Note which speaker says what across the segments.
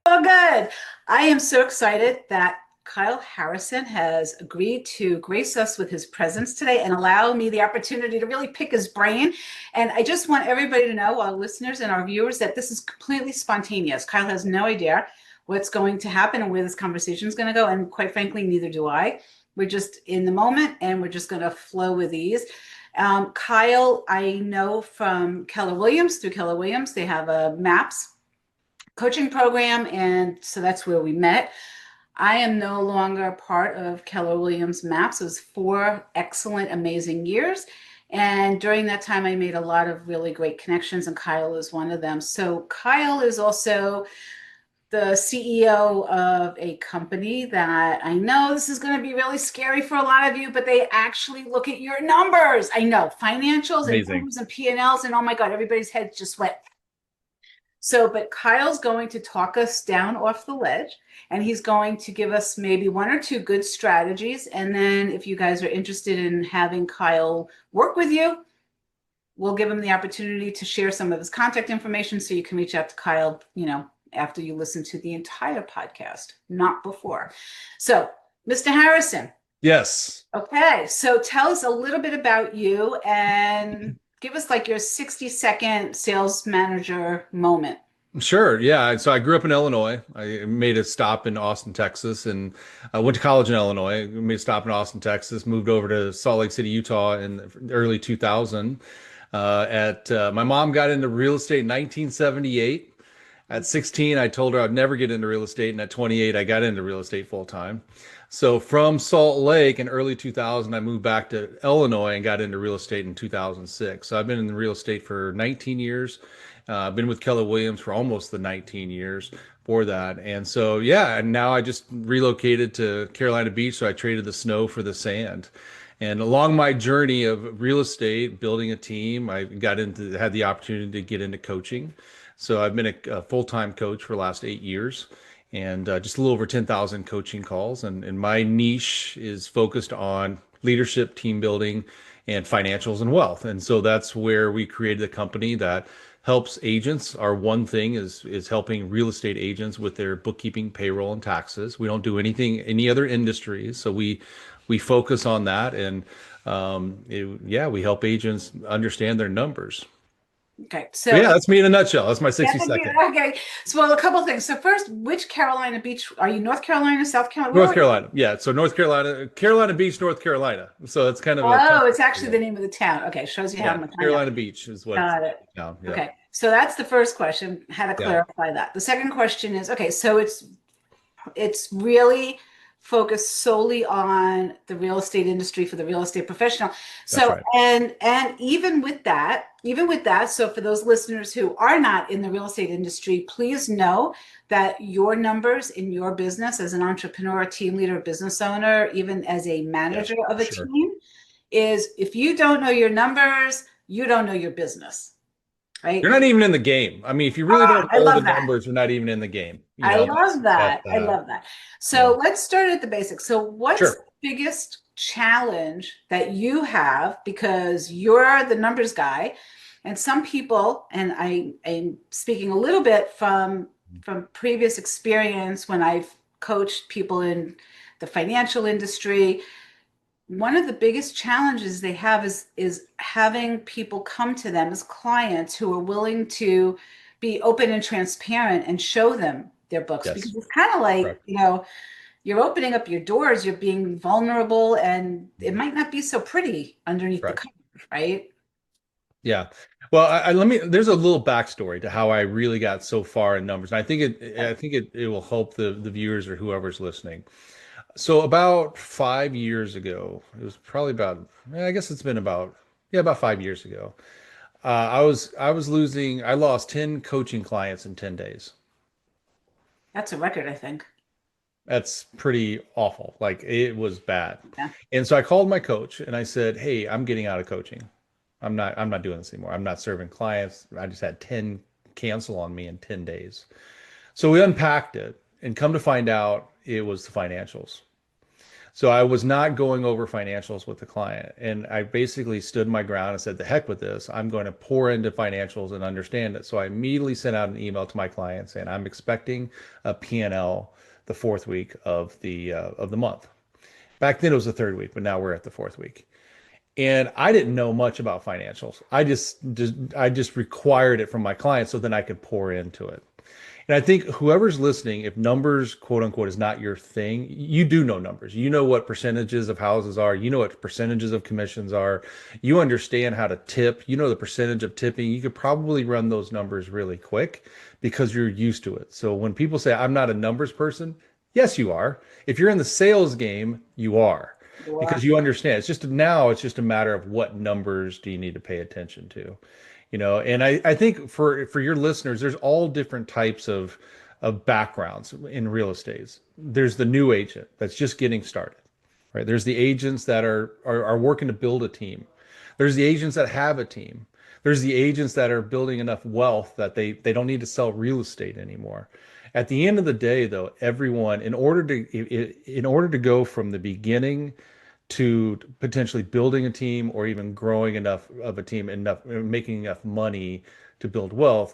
Speaker 1: Oh, good. I am so excited that Kyle Harrison has agreed to grace us with his presence today and allow me the opportunity to really pick his brain. And I just want everybody to know, our listeners and our viewers, that this is completely spontaneous. Kyle has no idea what's going to happen and where this conversation is going to go. And quite frankly, neither do I. We're just in the moment and we're just going to flow with ease. Kyle, I know from Keller Williams, through Keller Williams, they have a MAPS coaching program, and so that's where we met. I am no longer part of Keller Williams MAPS. It was 4 excellent, amazing years. And during that time, I made a lot of really great connections, and Kyle is one of them. So Kyle is also the CEO of a company that I know this is going to be really scary for a lot of you, but they actually look at your numbers. I know financials and
Speaker 2: Amazing.
Speaker 1: numbers and P&Ls, and oh my God, everybody's head just went. So, but Kyle's going to talk us down off the ledge, and he's going to give us maybe 1 or 2 good strategies. And then if you guys are interested in having Kyle work with you, we'll give him the opportunity to share some of his contact information so you can reach out to Kyle, after you listen to the entire podcast, not before. So, Mr. Harrison.
Speaker 2: Yes.
Speaker 1: Okay, so tell us a little bit about you and give us like your 60-second sales manager moment.
Speaker 2: Sure. Yeah. So I grew up in Illinois. I made a stop in Austin, Texas, and I went to college in Illinois. Made a stop in Austin, Texas. Moved over to Salt Lake City, Utah, in the early 2000. My mom got into real estate in 1978. At 16, I told her I'd never get into real estate, and at 28, I got into real estate full time. So from Salt Lake in early 2000, I moved back to Illinois and got into real estate in 2006. So I've been in real estate for 19 years. I've been with Keller Williams for almost the 19 years for that. And so, yeah, and now I just relocated to Carolina Beach. So I traded the snow for the sand. And along my journey of real estate, building a team, I had the opportunity to get into coaching. So I've been a full-time coach for the last 8 years, and just a little over 10,000 coaching calls. And my niche is focused on leadership, team building, and financials and wealth. And so that's where we created a company that helps agents. Our one thing is helping real estate agents with their bookkeeping, payroll, and taxes. We don't do any other industries. So we focus on that, and we help agents understand their numbers.
Speaker 1: Okay,
Speaker 2: But yeah,
Speaker 1: so
Speaker 2: that's me in a nutshell. That's my
Speaker 1: that's
Speaker 2: 60 second.
Speaker 1: okay. So, well, a couple of things. So, first, which Carolina Beach are you? North Carolina, South Carolina? Where
Speaker 2: North
Speaker 1: are you?
Speaker 2: Carolina. Yeah. So North Carolina, Carolina Beach, North Carolina. So it's kind of a
Speaker 1: Oh,
Speaker 2: tongue
Speaker 1: it's actually
Speaker 2: twister.
Speaker 1: the name of the town. Okay, shows you how
Speaker 2: Yeah.
Speaker 1: much I know.
Speaker 2: Carolina Beach is what it's
Speaker 1: Got it.
Speaker 2: now. Yeah.
Speaker 1: Okay, so that's the first question. How to
Speaker 2: Yeah.
Speaker 1: clarify that. The second question is, okay, so it's really focused solely on the real estate industry for the real estate professional.
Speaker 2: That's
Speaker 1: So
Speaker 2: right.
Speaker 1: and even with that, so for those listeners who are not in the real estate industry, please know that your numbers in your business as an entrepreneur, team leader, business owner, even as a
Speaker 2: Yeah.
Speaker 1: manager of
Speaker 2: For
Speaker 1: a
Speaker 2: sure.
Speaker 1: team, is if you don't know your numbers, you don't know your business, right?
Speaker 2: You're not even in the game. I mean, if you really
Speaker 1: Ah,
Speaker 2: don't
Speaker 1: I
Speaker 2: know the
Speaker 1: love that.
Speaker 2: numbers, you're not even in the game.
Speaker 1: I
Speaker 2: That's
Speaker 1: love that. I love that.
Speaker 2: yeah.
Speaker 1: So let's start at the basics. So what's the
Speaker 2: Sure.
Speaker 1: biggest challenge that you have because you're the numbers guy, and some people, and I'm speaking a little bit from previous experience when I've coached people in the financial industry. One of the biggest challenges they have is having people come to them as clients who are willing to be open and transparent and show them their books, because
Speaker 2: Yes.
Speaker 1: it's kind of like,
Speaker 2: Correct.
Speaker 1: you're opening up your doors, you're being vulnerable, and it might not be so pretty underneath the
Speaker 2: Correct.
Speaker 1: cover, right?
Speaker 2: Yeah. Well, there's a little backstory to how I really got so far in numbers. And I think it will help the viewers or whoever's listening. So about 5 years ago, it was probably I guess it's been about 5 years ago. I lost 10 coaching clients in 10 days.
Speaker 1: That's a record, I think.
Speaker 2: That's pretty awful. Like it was bad.
Speaker 1: Yeah.
Speaker 2: And so I called my coach and I said, "Hey, I'm getting out of coaching. I'm not doing this anymore. I'm not serving clients. I just had 10 cancel on me in 10 days." So we unpacked it and come to find out it was the financials. So I was not going over financials with the client. And I basically stood my ground and said, the heck with this. I'm going to pour into financials and understand it. So I immediately sent out an email to my client saying, I'm expecting a P&L the fourth week of the month. Back then it was the third week, but now we're at the fourth week. And I didn't know much about financials. I just required it from my clients so then I could pour into it. And I think whoever's listening, if numbers, quote unquote, is not your thing, you do know numbers. You know what percentages of houses are. You know what percentages of commissions are. You understand how to tip. You know the percentage of tipping. You could probably run those numbers really quick because you're used to it. So when people say, I'm not a numbers person, yes, you are. If you're in the sales game, you are because you understand. It's just a matter of what numbers do you need to pay attention to. And I think for your listeners, there's all different types of backgrounds in real estate. There's the new agent that's just getting started, right? There's the agents that are working to build a team. There's the agents that have a team. There's the agents that are building enough wealth that they don't need to sell real estate anymore. At the end of the day, though, everyone, in order to go from the beginning to potentially building a team or even growing enough of a team, enough making enough money to build wealth,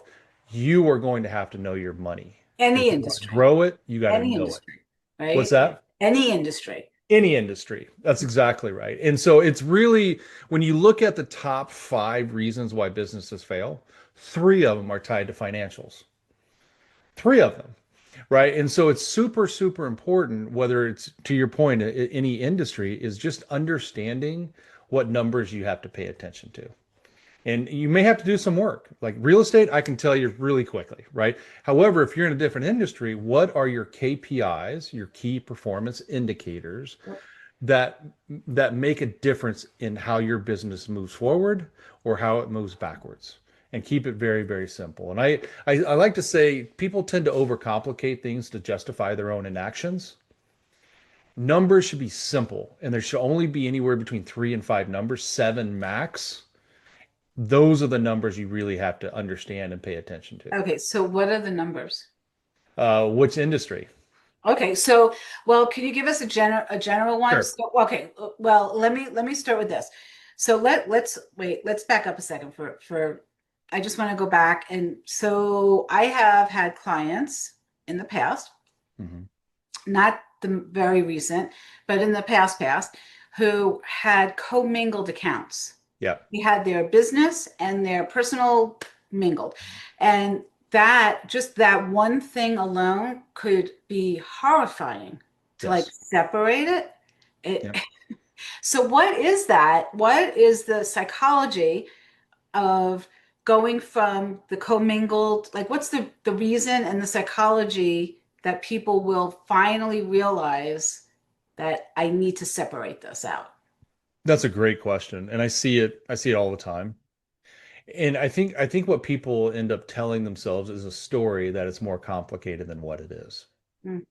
Speaker 2: you are going to have to know your money.
Speaker 1: Any
Speaker 2: If you want to
Speaker 1: industry,
Speaker 2: grow it, you got to
Speaker 1: any
Speaker 2: know it.
Speaker 1: industry,
Speaker 2: What's
Speaker 1: right?
Speaker 2: that?
Speaker 1: Any industry.
Speaker 2: Any industry. That's exactly right. And so it's really, when you look at the top 5 reasons why businesses fail, 3 of them are tied to financials. 3 of them. Right. And so it's super, super important, whether it's to your point, any industry, is just understanding what numbers you have to pay attention to. And you may have to do some work. Like real estate, I can tell you really quickly, right? However, if you're in a different industry, what are your KPIs, your key performance indicators that make a difference in how your business moves forward or how it moves backwards? And keep it very, very simple. And I like to say people tend to overcomplicate things to justify their own inactions. Numbers should be simple, and there should only be anywhere between 3 and 5 numbers, 7 max. Those are the numbers you really have to understand and pay attention to.
Speaker 1: Okay, so what are the numbers?
Speaker 2: Which industry?
Speaker 1: Okay, well, can you give us a general one?
Speaker 2: Sure.
Speaker 1: So, okay, well, let me start with this. So let's back up a second for I just want to go back. And so I have had clients in the past,
Speaker 2: Mhm.
Speaker 1: not the very recent, but in the past, who had commingled accounts.
Speaker 2: Yeah.
Speaker 1: They had their business and their personal mingled. And that one thing alone could be horrifying to like
Speaker 2: Yes.
Speaker 1: separate it. It
Speaker 2: Yep.
Speaker 1: So what is that? What is the psychology of going from the commingled, like what's the reason and the psychology that people will finally realize that I need to separate this out?
Speaker 2: That's a great question. And I see it all the time. And I think what people end up telling themselves is a story that is more complicated than what it is.
Speaker 1: Mm.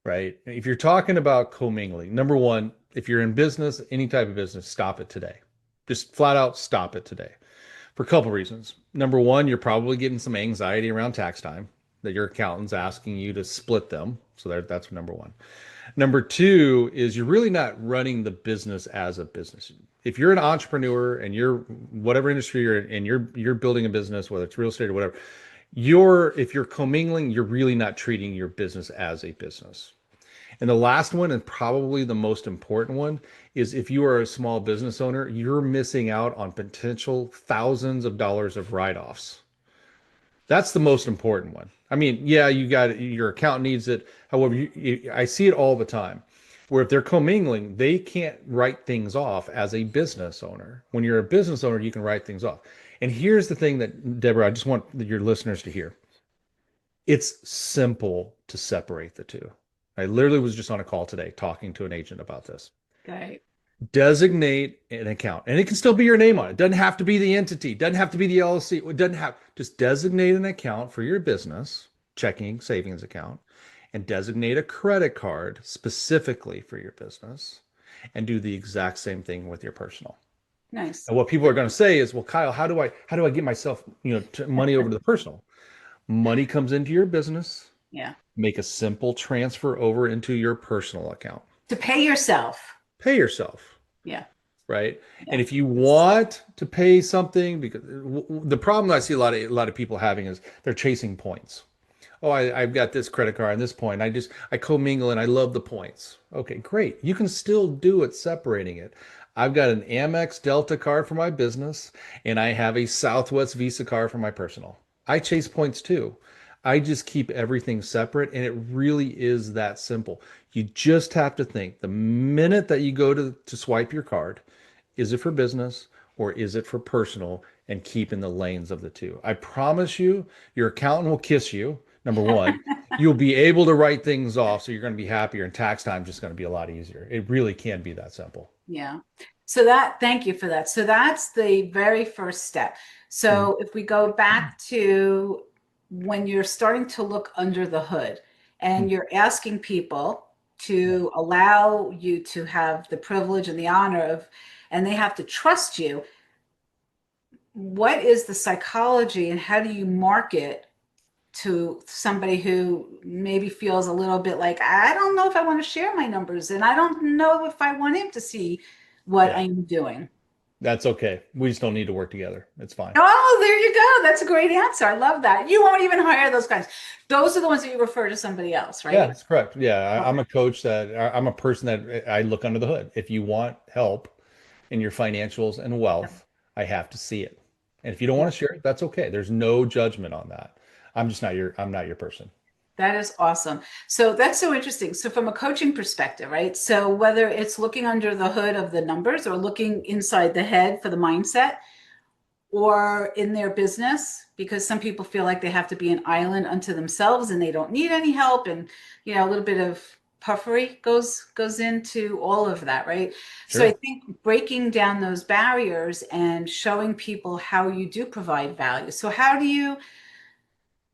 Speaker 2: Right? If you're talking about commingling, number one, if you're in business, any type of business, stop it today. Just flat out stop it today for a couple reasons. Number one, you're probably getting some anxiety around tax time that your accountant's asking you to split them. So that's number one. Number two is you're really not running the business as a business. If you're an entrepreneur and you're whatever industry you're in and you're building a business, whether it's real estate or whatever, if you're commingling, you're really not treating your business as a business. And the last one, and probably the most important one, is if you are a small business owner, you're missing out on potential thousands of dollars of write-offs. That's the most important one. I mean, yeah, your account needs it. However, I see it all the time where if they're commingling, they can't write things off as a business owner. When you're a business owner, you can write things off. And here's the thing that, Deborah, I just want your listeners to hear. It's simple to separate the two. I literally was just on a call today talking to an agent about this.
Speaker 1: Okay.
Speaker 2: Designate an account, and it can still be your name on it. Doesn't have to be the entity, doesn't have to be the LLC. It doesn't have, just designate an account for your business, checking, savings account, and designate a credit card specifically for your business, and do the exact same thing with your personal.
Speaker 1: Nice.
Speaker 2: And what people are going to say is, well, Kyle, how do I get myself, money over to the personal? Money comes into your business,
Speaker 1: Yeah.
Speaker 2: make a simple transfer over into your personal account.
Speaker 1: To pay yourself.
Speaker 2: Pay yourself,
Speaker 1: Yeah.
Speaker 2: right?
Speaker 1: Yeah.
Speaker 2: And if you want to pay something, because the problem I see a lot of people having is they're chasing points. Oh, I've got this credit card and this point. I commingle and I love the points. Okay, great. You can still do it separating it. I've got an Amex Delta card for my business and I have a Southwest Visa card for my personal. I chase points too. I just keep everything separate and it really is that simple. You just have to think the minute that you go to swipe your card, is it for business or is it for personal? And keep in the lanes of the two. I promise you, your accountant will kiss you. Number one, you'll be able to write things off, so you're going to be happier, and tax time is just going to be a lot easier. It really can be that simple.
Speaker 1: Yeah. So that, thank you for that. So that's the very first step.
Speaker 2: Mhm.
Speaker 1: So if we go back to when you're starting to look under the hood and you're asking people
Speaker 2: Yeah.
Speaker 1: to allow you to have the privilege and the honor of, and they have to trust you, what is the psychology and how do you market to somebody who maybe feels a little bit like, I don't know if I want to share my numbers and I don't know if I want him to see what
Speaker 2: Yeah,
Speaker 1: I'm doing.
Speaker 2: that's okay. We just don't need to work together. It's fine.
Speaker 1: Oh, there you go. That's a great answer. I love that. You won't even hire those guys. Those are the ones that you refer to somebody else,
Speaker 2: Yeah,
Speaker 1: right?
Speaker 2: that's correct. Yeah, I'm
Speaker 1: Okay.
Speaker 2: a coach I'm a person that I look under the hood. If you want help in your financials and
Speaker 1: Yep.
Speaker 2: wealth, I have to see it. And if you don't want
Speaker 1: Yep.
Speaker 2: to share it, that's okay. There's no judgment on that. I'm not your person.
Speaker 1: That is awesome. So that's so interesting. So from a coaching perspective, right? So whether it's looking under the hood of the numbers or looking inside the head for the mindset, or in their business, because some people feel like they have to be an island unto themselves and they don't need any help, and a little bit of puffery goes into all of that, right? So I
Speaker 2: Sure.
Speaker 1: think breaking down those barriers and showing people how you do provide value. So how do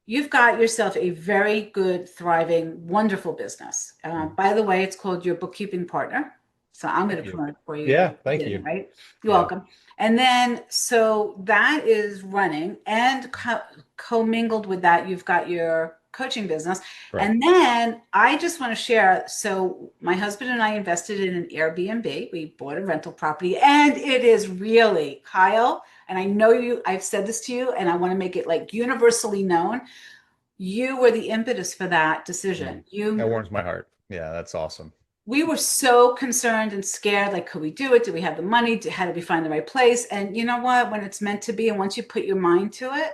Speaker 1: you've got yourself a very good, thriving, wonderful business.
Speaker 2: Mhm.
Speaker 1: By the way, it's called Your Bookkeeping Partner. So I'm going
Speaker 2: Thank
Speaker 1: to
Speaker 2: you.
Speaker 1: promote it for you
Speaker 2: Yeah,
Speaker 1: like you
Speaker 2: thank
Speaker 1: did,
Speaker 2: you.
Speaker 1: right? You're
Speaker 2: Yeah.
Speaker 1: welcome. And then, so that is running and commingled with that, you've got your coaching business.
Speaker 2: Correct.
Speaker 1: And then I just want to share. So my husband and I invested in an Airbnb. We bought a rental property and it is really, Kyle, and I know I've said this to you and I want to make it like universally known, you were the impetus for that decision.
Speaker 2: Mm. That
Speaker 1: You
Speaker 2: warms my heart. Yeah, that's awesome.
Speaker 1: We were so concerned and scared, like, could we do it? Do we have the money? How did we find the right place? And you know what? When it's meant to be, and once you put your mind to it,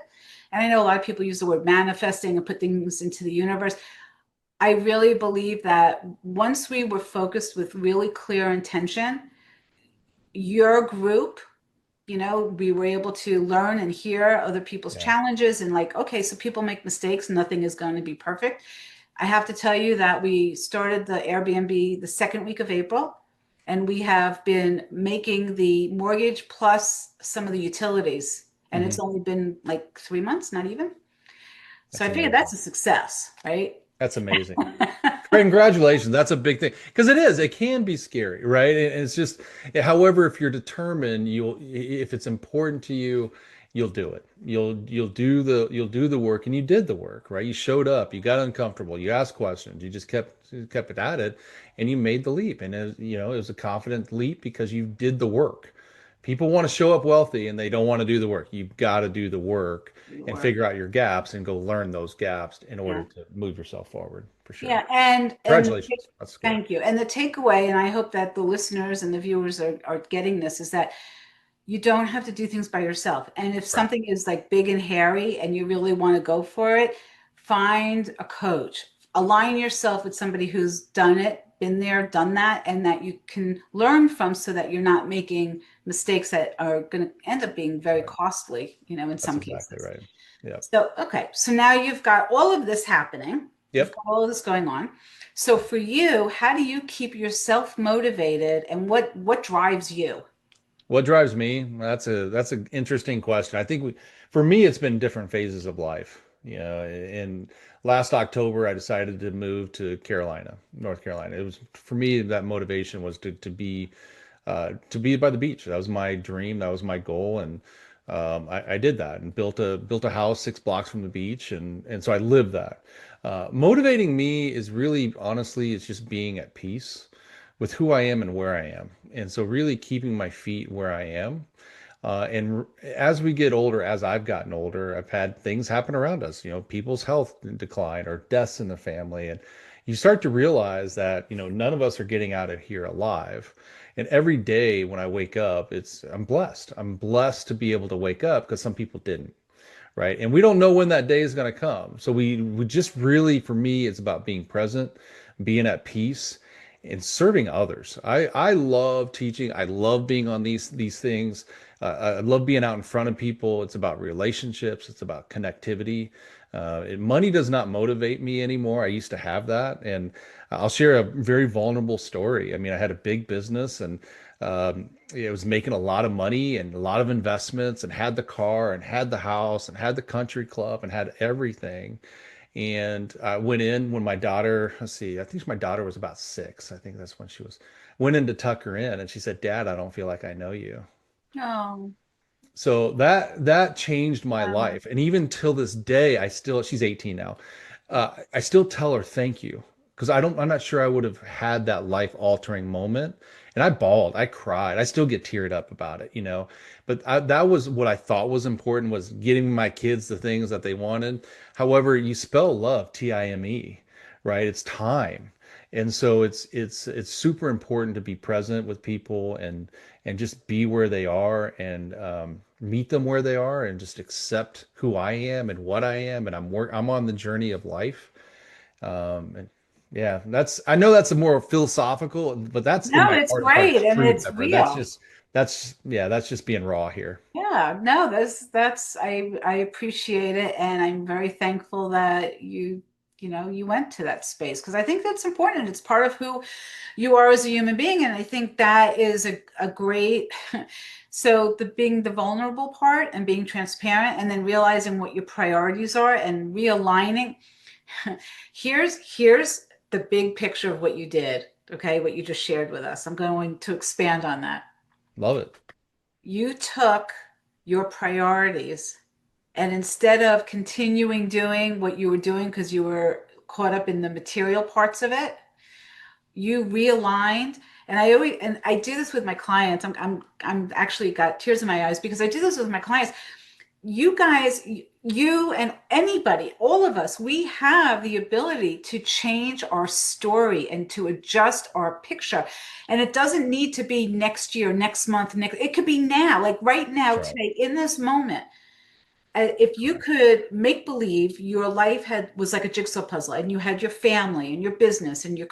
Speaker 1: and I know a lot of people use the word manifesting and put things into the universe. I really believe that once we were focused with really clear intention, your group, we were able to learn and hear other people's
Speaker 2: Yeah.
Speaker 1: challenges and like, okay, so people make mistakes, nothing is going to be perfect. I have to tell you that we started the Airbnb the second week of April, and we have been making the mortgage plus some of the utilities. And
Speaker 2: Hmm.
Speaker 1: it's only been like 3 months, not even. So
Speaker 2: That's
Speaker 1: I figured that's
Speaker 2: amazing.
Speaker 1: a success, right?
Speaker 2: That's amazing. Congratulations. That's a big thing because it is. It can be scary, right? And it's just, however, if you're determined, if it's important to you, you'll do it. You'll do the work, and you did the work, right? You showed up, you got uncomfortable, you asked questions, you just kept it at it, and you made the leap. And it was a confident leap because you did the work. People want to show up wealthy and they don't want to do the work. You've got to do the work and
Speaker 1: Sure.
Speaker 2: figure out your gaps and go learn those gaps in order
Speaker 1: Yeah.
Speaker 2: to move yourself forward for sure.
Speaker 1: Yeah, and
Speaker 2: Congratulations. That's good.
Speaker 1: thank you. And the takeaway, and I hope that the listeners and the viewers are getting this, is that you don't have to do things by yourself. And if
Speaker 2: Right.
Speaker 1: something is like big and hairy and you really want to go for it, find a coach. Align yourself with somebody who's done it, been there, done that, and that you can learn from so that you're not making mistakes that are going to end up being very
Speaker 2: Right.
Speaker 1: costly, in
Speaker 2: That's
Speaker 1: some
Speaker 2: exactly
Speaker 1: cases.
Speaker 2: right. Yep.
Speaker 1: So, okay. So now you've got all of this happening. You've
Speaker 2: Yep.
Speaker 1: got all of this going on. So for you, how do you keep yourself motivated and what drives you?
Speaker 2: What drives me? That's an interesting question. I think for me, it's been different phases of life. In last October, I decided to move to Carolina, North Carolina. It was for me that motivation was to be by the beach. That was my dream. That was my goal, and I did that and built a house 6 blocks from the beach, and so I lived that. Motivating me is really honestly, it's just being at peace with who I am and where I am. And so really keeping my feet where I am. As we get older, as I've gotten older, I've had things happen around us, people's health decline or deaths in the family. And you start to realize that, none of us are getting out of here alive. And every day when I wake up, I'm blessed. I'm blessed to be able to wake up because some people didn't, right? And we don't know when that day is going to come. So we just really, for me, it's about being present, being at peace, and serving others. I love teaching. I love being on these things. I love being out in front of people. It's about relationships. It's about connectivity. Money does not motivate me anymore. I used to have that, and I'll share a very vulnerable story. I mean, I had a big business, and it was making a lot of money and a lot of investments, and had the car, and had the house, and had the country club, and had everything. And I went in when my daughter, let's see, I think my daughter was about 6. I think that's when went in to tuck her in, and she said, "Dad, I don't feel like I know you."
Speaker 1: Oh,
Speaker 2: So that changed my
Speaker 1: wow.
Speaker 2: life. And even till this day, she's 18 now. I still tell her thank you because I'm not sure I would have had that life altering moment. And I bawled, I cried, I still get teared up about it. But that was what I thought was important, was getting my kids the things that they wanted. However, you spell love, Time, right? It's time. And so it's super important to be present with people and just be where they are, and meet them where they are, and just accept who I am and what I am. And I'm on the journey of life. And yeah, I know that's a more philosophical, but that's in
Speaker 1: No,
Speaker 2: my
Speaker 1: it's
Speaker 2: heart of hearts
Speaker 1: great and
Speaker 2: truth,
Speaker 1: it's
Speaker 2: Deborah.
Speaker 1: real.
Speaker 2: That's just being raw here.
Speaker 1: Yeah, no, that's I appreciate it, and I'm very thankful that you went to that space because I think that's important. It's part of who you are as a human being, and I think that is a great so the being the vulnerable part and being transparent and then realizing what your priorities are and realigning. Here's the big picture of what you did, okay, what you just shared with us. I'm going to expand on that.
Speaker 2: Love it.
Speaker 1: You took your priorities and instead of continuing doing what you were doing because you were caught up in the material parts of it, you realigned. And I do this with my clients. I'm actually got tears in my eyes because I do this with my clients. You guys, you and anybody, all of us, we have the ability to change our story and to adjust our picture. And it doesn't need to be next year, next month, it could be now, like right now,
Speaker 2: That's right.
Speaker 1: today, in this moment. If you
Speaker 2: Correct.
Speaker 1: could make believe your life was like a jigsaw puzzle and you had your family and your business and your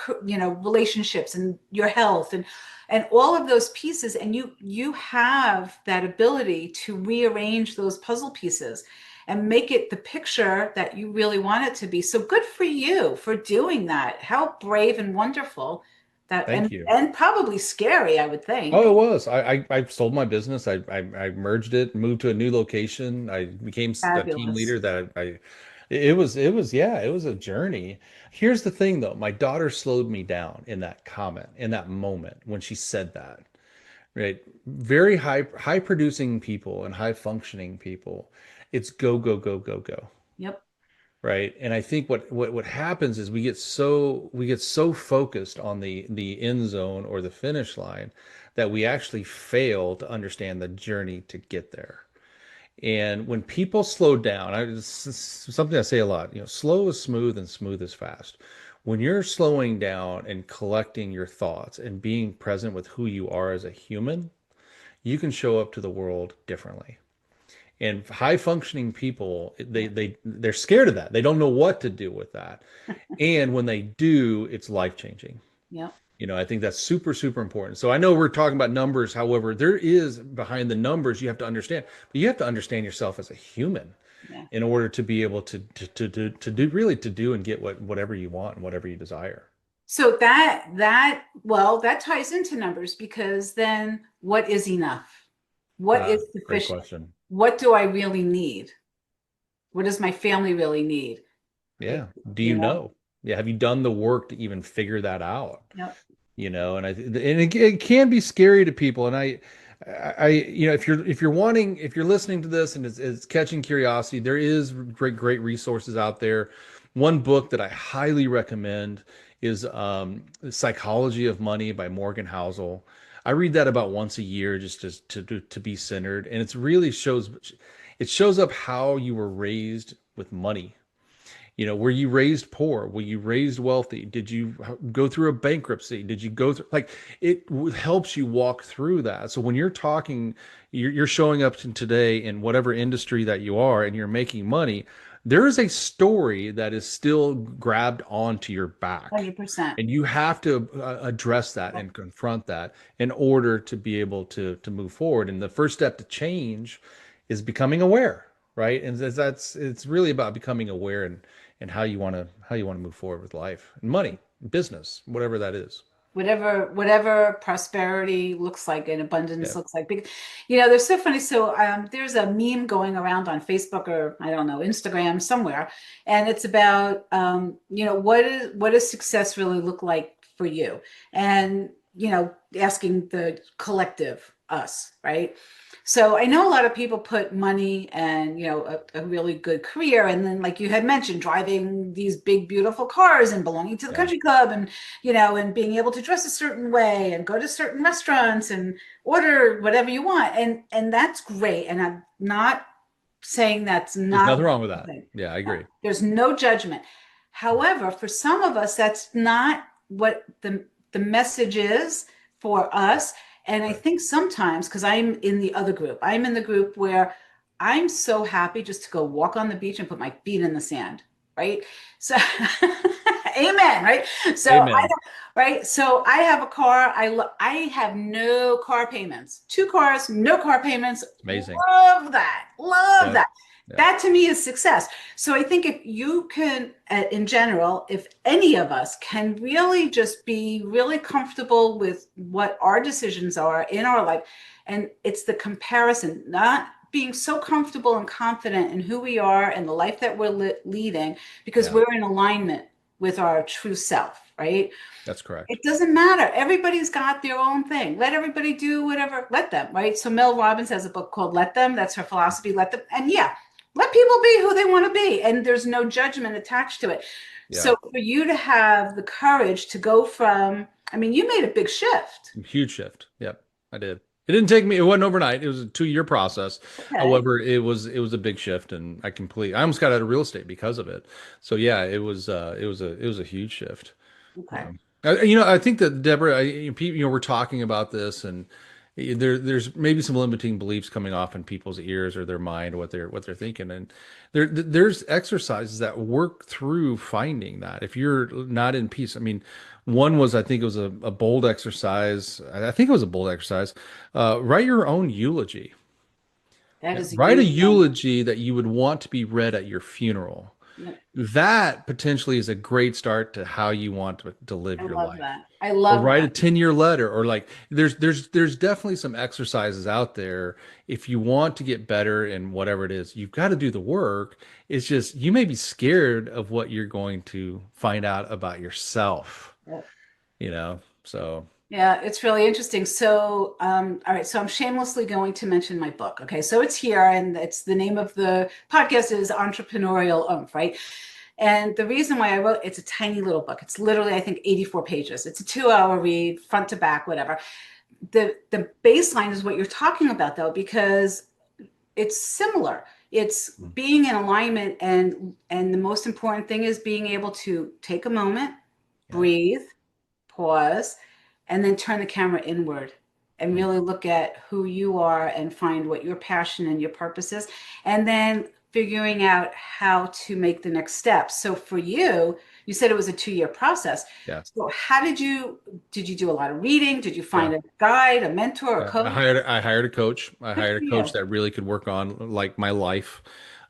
Speaker 1: relationships and your health and all of those pieces, and you have that ability to rearrange those puzzle pieces and make it the picture that you really want it to be. So good for you for doing that. How brave and wonderful that,
Speaker 2: Thank you.
Speaker 1: and probably scary, I would
Speaker 2: Oh,
Speaker 1: think.
Speaker 2: it was. I sold my business. I merged it, moved to a new location. I became a team
Speaker 1: Fabulous.
Speaker 2: leader. It was a journey. Here's the thing though, my daughter slowed me down in that comment, in that moment when she said that, right? Very high producing people and high functioning people, it's go, go, go, go, go.
Speaker 1: Yep.
Speaker 2: Right. And I think what happens is we get so focused on the end zone or the finish line that we actually fail to understand the journey to get there. And when people slow down, it's something I say a lot, slow is smooth and smooth is fast. When you're slowing down and collecting your thoughts and being present with who you are as a human, you can show up to the world differently. And high functioning people, they're scared of that. They don't know what to do with that. And when they do, it's life changing.
Speaker 1: Yep.
Speaker 2: I think that's super, super important. So I know we're talking about numbers. However, there is behind the numbers you have to understand, but you have to understand yourself as a human
Speaker 1: Yeah.
Speaker 2: in order to be able to do really to do and get whatever you want and whatever you desire.
Speaker 1: So that ties into numbers because then what is enough? What is
Speaker 2: Great
Speaker 1: sufficient?
Speaker 2: question.
Speaker 1: What do I really need? What does my family really need?
Speaker 2: Yeah. Do
Speaker 1: You
Speaker 2: you
Speaker 1: know?
Speaker 2: know? Yeah. Have you done the work to even figure that out?
Speaker 1: Yep.
Speaker 2: And it can be scary to people. And if you're listening to this and it's catching curiosity, there is great resources out there. One book that I highly recommend is The Psychology of Money by Morgan Housel. I read that about once a year just to be centered, and it's really shows up how you were raised with money. Were you raised poor? Were you raised wealthy? Did you go through a bankruptcy? Did you go through, like, helps you walk through that. So when you're talking, you're showing up today in whatever industry that you are and you're making money, there is a story that is still grabbed onto your back.
Speaker 1: 100%.
Speaker 2: And you have to address that and confront that in order to be able to move forward. And the first step to change is becoming aware, right? And it's really about becoming aware and how you want to move forward with life and money, business, whatever that is.
Speaker 1: Whatever prosperity looks like and abundance
Speaker 2: Yeah.
Speaker 1: looks like. They're so funny. So there's a meme going around on Facebook, or I don't know, Instagram somewhere, and it's about what does success really look like for you, and asking the collective us, right? So I know a lot of people put money and a really good career, and then, like you had mentioned, driving these big beautiful cars and belonging to the
Speaker 2: Yeah.
Speaker 1: country club, and and being able to dress a certain way and go to certain restaurants and order whatever you want, and that's great, and I'm not saying that's
Speaker 2: There's
Speaker 1: not
Speaker 2: nothing wrong with
Speaker 1: a
Speaker 2: that.
Speaker 1: thing.
Speaker 2: Yeah, I agree.
Speaker 1: There's no judgment. However, for some of us, that's not what the message is for us. And I
Speaker 2: Right.
Speaker 1: think sometimes, because I'm in the other group, I'm in the group where I'm so happy just to go walk on the beach and put my feet in the sand, right? So, amen, right? So I
Speaker 2: Amen.
Speaker 1: don't, right? So I have a car. I have no car payments. Two cars, no car payments.
Speaker 2: Amazing.
Speaker 1: Love that. Love
Speaker 2: Yep.
Speaker 1: that.
Speaker 2: Yep.
Speaker 1: That to me is success. So I think if you can, in general, if any of us can really just be really comfortable with what our decisions are in our life, and it's the comparison, not being so comfortable and confident in who we are and the life that we're leading, because
Speaker 2: Yeah,
Speaker 1: we're in alignment with our true self, right?
Speaker 2: that's correct.
Speaker 1: It doesn't matter. Everybody's got their own thing. Let everybody do whatever, let them, right? So Mel Robbins has a book called Let Them. That's her philosophy, let them. And yeah, let people be who they want to be. And there's no judgment attached to it.
Speaker 2: Yeah.
Speaker 1: So for you to have the courage to go from, I mean, you made a big shift.
Speaker 2: Huge shift. Yep, I did. It didn't take me, it wasn't overnight. It was a 2-year process.
Speaker 1: Okay.
Speaker 2: However, it was a big shift, and I almost got out of real estate because of it. So yeah, it was a huge shift.
Speaker 1: Okay.
Speaker 2: Yeah. I think that Deborah, we're talking about this, and there's maybe some limiting beliefs coming off in people's ears or their mind, what they're thinking, and there's exercises that work through finding that. If you're not in peace, I mean, one was, I think it was a bold exercise. I think it was a bold exercise. Write your own eulogy.
Speaker 1: That
Speaker 2: Yeah,
Speaker 1: is a
Speaker 2: write a
Speaker 1: huge one.
Speaker 2: eulogy that you would want to be read at your funeral.
Speaker 1: Yeah,
Speaker 2: That potentially is a great start to how you want to live
Speaker 1: I
Speaker 2: your
Speaker 1: love
Speaker 2: life.
Speaker 1: that. I
Speaker 2: Or
Speaker 1: love
Speaker 2: write a
Speaker 1: that.
Speaker 2: 10-year letter, or like there's definitely some exercises out there. If you want to get better in whatever it is, you've got to do the work. It's just you may be scared of what you're going to find out about yourself,
Speaker 1: Yeah.
Speaker 2: So
Speaker 1: Yeah, it's really interesting. So, all right, so I'm shamelessly going to mention my book. Okay, so it's here, and it's the name of the podcast is Entrepreneurial Oomph, right? And the reason why I wrote it's a tiny little book. It's literally, I think, 84 pages. It's a 2 hour read, front to back, whatever. The baseline is what you're talking about, though, because it's similar. It's being in alignment, and the most important thing is being able to take a moment,
Speaker 2: yeah,
Speaker 1: breathe, pause, and then turn the camera inward and
Speaker 2: mm,
Speaker 1: really look at who you are and find what your passion and your purpose is. And then figuring out how to make the next step. So for you, you said it was a 2 year process.
Speaker 2: yeah,
Speaker 1: So how did you do a lot of reading? Did you
Speaker 2: yeah.
Speaker 1: find a guide, a mentor, a
Speaker 2: Yeah, I
Speaker 1: coach?
Speaker 2: hired I hired a coach. I
Speaker 1: Good
Speaker 2: hired
Speaker 1: for
Speaker 2: a coach
Speaker 1: you.
Speaker 2: that really could work on like my life.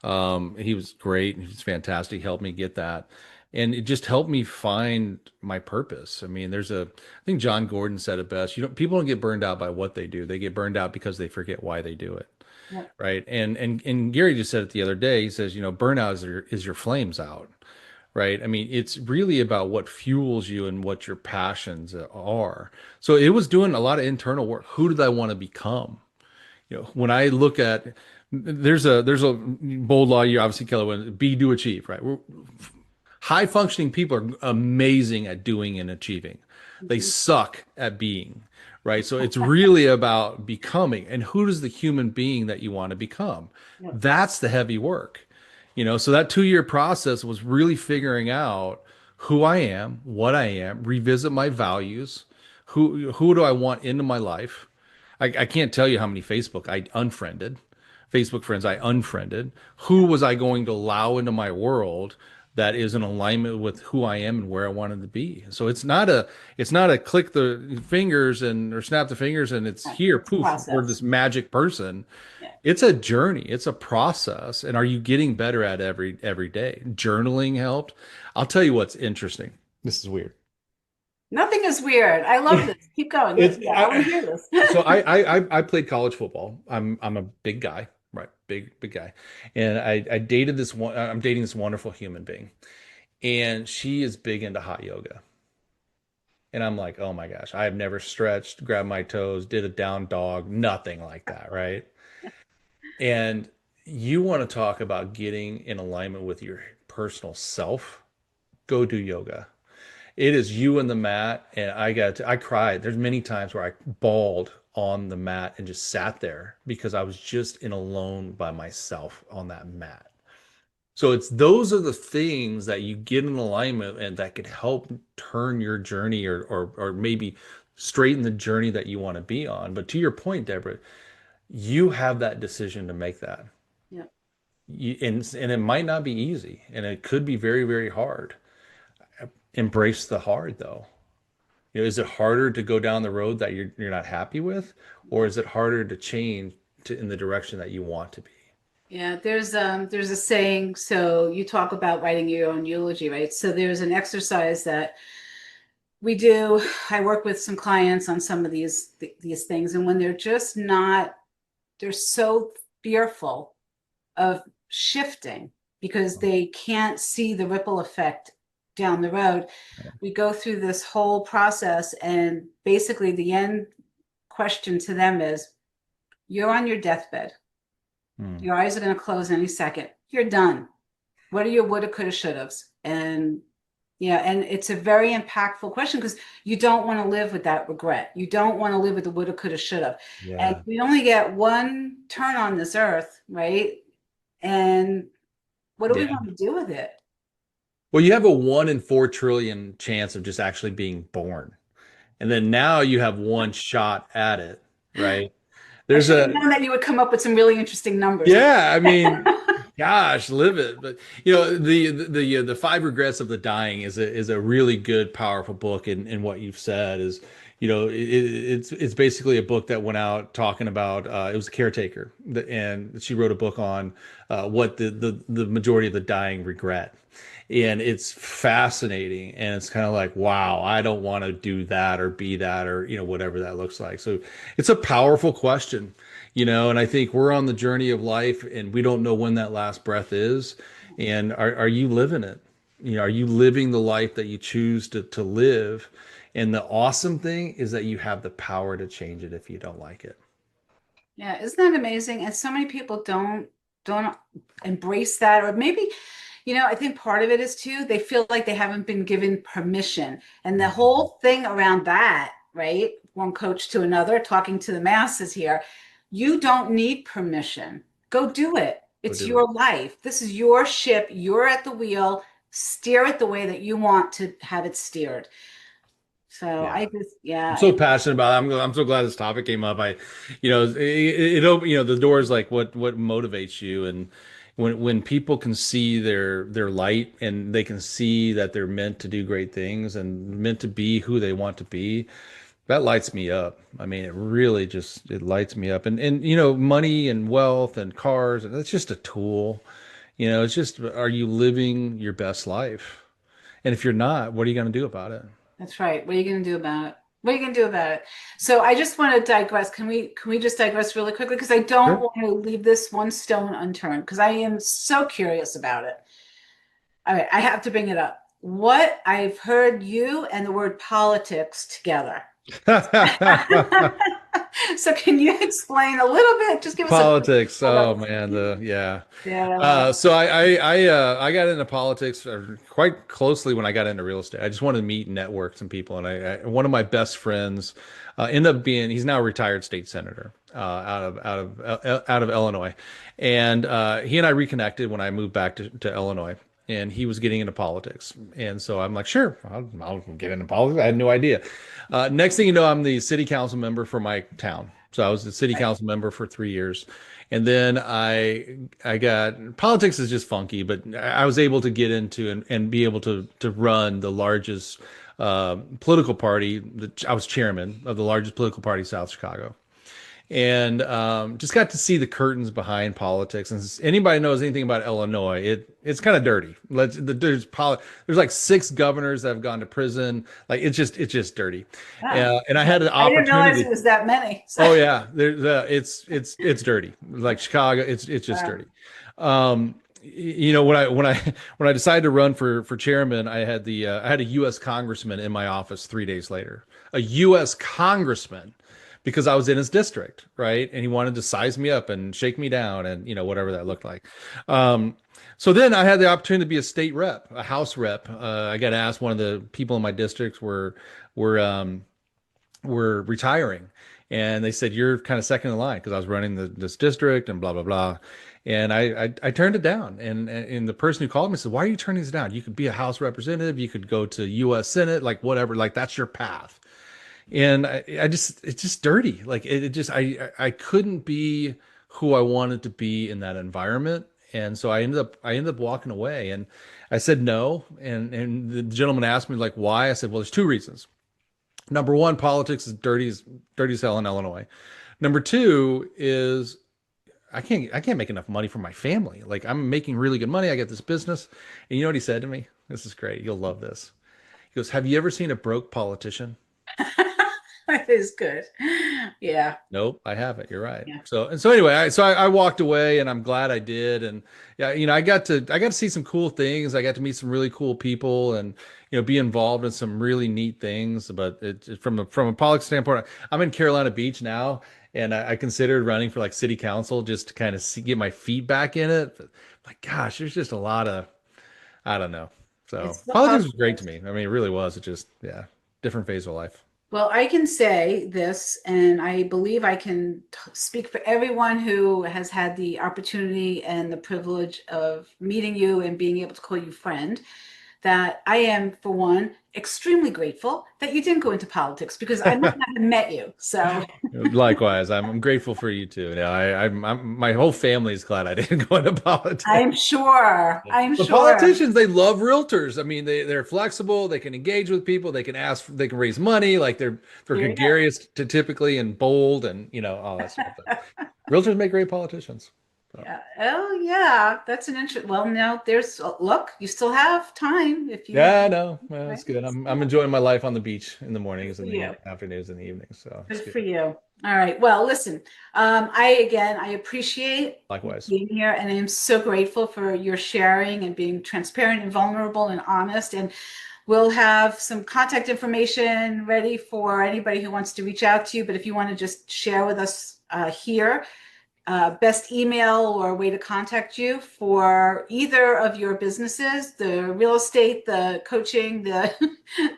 Speaker 2: He was great. He was fantastic. He helped me get that. And it just helped me find my purpose. I mean, I think John Gordon said it best. People don't get burned out by what they do. They get burned out because they forget why they do it.
Speaker 1: Yeah,
Speaker 2: Right. And Gary just said it the other day. He says, burnout is your flames out. Right. I mean, it's really about what fuels you and what your passions are. So it was doing a lot of internal work. Who did I want to become? When I look at, there's a bold law, you obviously, Keller, be, do, achieve, right? High functioning people are amazing at doing and achieving. They
Speaker 1: Mhm.
Speaker 2: suck at being, right? So it's really about becoming. And who does the human being that you want to become?
Speaker 1: Yep.
Speaker 2: That's the heavy work. So that 2 year process was really figuring out who I am, what I am, revisit my values, who do I want into my life. I can't tell you how many Facebook friends I unfriended. Who was I going to allow into my world that is in alignment with who I am and where I wanted to be? So it's not a click the fingers and or snap the fingers and it's
Speaker 1: Right.
Speaker 2: here,
Speaker 1: It's a
Speaker 2: poof, we're
Speaker 1: process.
Speaker 2: this magic person.
Speaker 1: Yeah.
Speaker 2: It's a journey, it's a process. And are you getting better at every day? Journaling helped. I'll tell you what's interesting. This is weird.
Speaker 1: Nothing is weird. I love this. Keep going.
Speaker 2: It's
Speaker 1: Yeah, I want to hear this.
Speaker 2: so I played college football. I'm a big guy, right? Big guy. And I dated this one. I'm dating this wonderful human being, and she is big into hot yoga. And I'm like, oh my gosh, I have never stretched, grabbed my toes, did a down dog, nothing like that, right? And you want to talk about getting in alignment with your personal self? Go do yoga. It is you and the mat, and I cried. There's many times where I bawled on the mat and just sat there because I was just in alone by myself on that mat. So it's those are the things that you get in alignment and that could help turn your journey or maybe straighten the journey that you want to be on. But to your point, Deborah, you have that decision to make that.
Speaker 1: Yeah.
Speaker 2: And it might not be easy, and it could be very, very hard. Embrace the hard though. Is it harder to go down the road that you're not happy with, or is it harder to change to in the direction that you want to be?
Speaker 1: Yeah, there's a saying, so you talk about writing your own eulogy, right? So there's an exercise that we do. I work with some clients on some of these things, and when they're just not, they're so fearful of shifting because they can't see the ripple effect down the road. We go through this whole process, and basically the end question to them is, you're on your deathbed.
Speaker 2: Hmm.
Speaker 1: Your eyes are going to close any second. You're done. What are your woulda, coulda, shouldas? And yeah, and it's a very impactful question because you don't want to live with that regret. You don't want to live with the woulda, coulda, shoulda. And
Speaker 2: Yeah.
Speaker 1: we only get one turn on this earth, right? And what do we
Speaker 2: Yeah.
Speaker 1: want to do with it?
Speaker 2: Well, you have a 1 in 4 trillion chance of just actually being born. And then now you have one shot at it, right?
Speaker 1: I
Speaker 2: There's
Speaker 1: should have
Speaker 2: a,
Speaker 1: known that you would come up with some really interesting numbers.
Speaker 2: yeah, I mean, gosh, live it. But the five regrets of the dying is a really good, powerful book. And what you've said is, it's basically a book that went out talking about it was a caretaker, and she wrote a book on what the majority of the dying regret. And it's fascinating, and it's kind of like, wow, I don't want to do that or be that or whatever that looks like. So it's a powerful question. And I think we're on the journey of life and we don't know when that last breath is. And are you living it? Are you living the life that you choose to live? And the awesome thing is that you have the power to change it if you don't like it.
Speaker 1: Yeah, isn't that amazing? And so many people don't embrace that, or maybe, I think part of it is too, they feel like they haven't been given permission. And the
Speaker 2: Mhm.
Speaker 1: whole thing around that, right? One coach to another, talking to the masses here, you don't need permission. Go do it.
Speaker 2: Go
Speaker 1: It's
Speaker 2: do it.
Speaker 1: your life. This is your ship. You're at the wheel. Steer it the way that you want to have it steered. So
Speaker 2: Yeah.
Speaker 1: I just,
Speaker 2: I'm
Speaker 1: yeah,
Speaker 2: so passionate about it. I'm so glad this topic came up. It opened, the doors like what motivates you, and when people can see their light and they can see that they're meant to do great things and meant to be who they want to be, that lights me up. I mean, it really just it lights me up. And money and wealth and cars, and that's just a tool. It's just are you living your best life? And if you're not, what are you going to do about it?
Speaker 1: that's right. What are you going to do about it? What are you going to do about it? So I just want to digress. Can we just digress really quickly? Because I don't
Speaker 2: Sure.
Speaker 1: want to leave this one stone unturned because I am so curious about it. All right, I have to bring it up. What I've heard you and the word politics together. So can you explain a little bit? Just give us a quick
Speaker 2: Politics. Oh
Speaker 1: overview.
Speaker 2: man, yeah.
Speaker 1: Yeah.
Speaker 2: So I got into politics quite closely when I got into real estate. I just wanted to meet and network some people, and one of my best friends ended up being he's now a retired state senator out of Illinois, and he and I reconnected when I moved back to Illinois. And he was getting into politics, and so I'm like, sure, I'll get into politics. I had no idea. Next thing you know, I'm the city council member for my town. So I was the city
Speaker 1: Right.
Speaker 2: council member for 3 years. And then I got politics is just funky, but I was able to get into and be able to run the largest political party. I was chairman of the largest political party, South Chicago, and just got to see the curtains behind politics. And anybody knows anything about Illinois, it's kind of dirty. There's like 6 governors that have gone to prison. Like it's just dirty.
Speaker 1: Yeah.
Speaker 2: And I had an
Speaker 1: I didn't realize it
Speaker 2: opportunity.
Speaker 1: was that many. So,
Speaker 2: Oh yeah, it's dirty. Like Chicago, it's just
Speaker 1: wow.
Speaker 2: dirty. When I decided to run for chairman, I had a U.S. congressman in my office 3 days later. A U.S. congressman because I was in his district, right? And he wanted to size me up and shake me down and whatever that looked like. Um, so then I had the opportunity to be a state rep, a House rep. I got asked, one of the people in my district were were retiring. And they said, you're kind of second in line because I was running this district and blah, blah, blah. And I turned it down. And the person who called me said, why are you turning this down? You could be a House representative. You could go to U.S. Senate, like whatever, like that's your path. And it's just dirty. Like it just, I couldn't be who I wanted to be in that environment. And so I ended up walking away and I said no. And the gentleman asked me like, why? I said, well, there's 2 reasons. Number one, politics is dirty as hell in Illinois. Number two is I can't make enough money for my family. Like I'm making really good money. I get this business. And you know what he said to me? This is great. You'll love this. He goes, have you ever seen a broke politician?
Speaker 1: That is good. Yeah.
Speaker 2: Nope, I haven't. You're right.
Speaker 1: Yeah.
Speaker 2: So anyway, I walked away and I'm glad I did. And yeah, I got to see some cool things. I got to meet some really cool people and be involved in some really neat things. But from a politics standpoint, I'm in Carolina Beach now, and I considered running for like city council just to kind of get my feet back in it. But like, gosh, there's just a lot of I don't know. So
Speaker 1: It's so
Speaker 2: politics
Speaker 1: hard.
Speaker 2: was great to me. I mean, it really was. It just different phase of life.
Speaker 1: Well, I can say this, and I believe I can speak for everyone who has had the opportunity and the privilege of meeting you and being able to call you friend, that I am, for one, extremely grateful that you didn't go into politics because I might not have met you. So,
Speaker 2: Likewise, I'm grateful for you too. Yeah, my whole family is glad I didn't go into politics.
Speaker 1: I'm sure, I'm
Speaker 2: But
Speaker 1: sure.
Speaker 2: politicians, they love realtors. I mean, they're flexible. They can engage with people. They can ask. They can raise money. Like they're
Speaker 1: There you go.
Speaker 2: gregarious to typically and bold and all that sort of thing. Realtors make great politicians. So,
Speaker 1: Yeah. Oh, yeah. That's an interest. Well, now look, you still have time if you,
Speaker 2: yeah, no, well,
Speaker 1: right?
Speaker 2: it's good. I'm enjoying my life on the beach in the
Speaker 1: Good
Speaker 2: mornings
Speaker 1: for
Speaker 2: and
Speaker 1: you.
Speaker 2: the afternoons and the evenings. So it's
Speaker 1: Good
Speaker 2: good.
Speaker 1: for you. All right. Well, listen, I appreciate you
Speaker 2: Likewise.
Speaker 1: being here, and I am so grateful for your sharing and being transparent and vulnerable and honest. And we'll have some contact information ready for anybody who wants to reach out to you. But if you want to just share with us here, best email or way to contact you for either of your businesses, the real estate, the coaching, the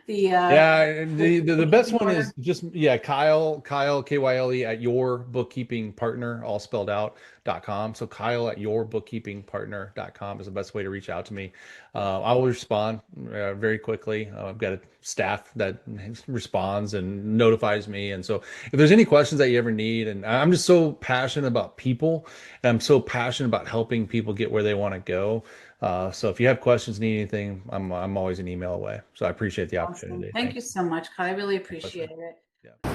Speaker 1: the
Speaker 2: Yeah, and the best
Speaker 1: bookkeeping
Speaker 2: one is
Speaker 1: order.
Speaker 2: just Kyle Kyle at your bookkeeping partner all spelled out.com. So Kyle at your bookkeepingpartner.com is the best way to reach out to me. I will respond very quickly. I've got a staff that responds and notifies me. And so if there's any questions that you ever need, and I'm just so passionate about people and I'm so passionate about helping people get where they want to go. So if you have questions, need anything, I'm always an email away. So I appreciate the
Speaker 1: Awesome.
Speaker 2: opportunity.
Speaker 1: Thank
Speaker 2: Thank
Speaker 1: you
Speaker 2: you.
Speaker 1: so much, Kyle. I really
Speaker 2: My pleasure.
Speaker 1: appreciate it.
Speaker 2: Yeah.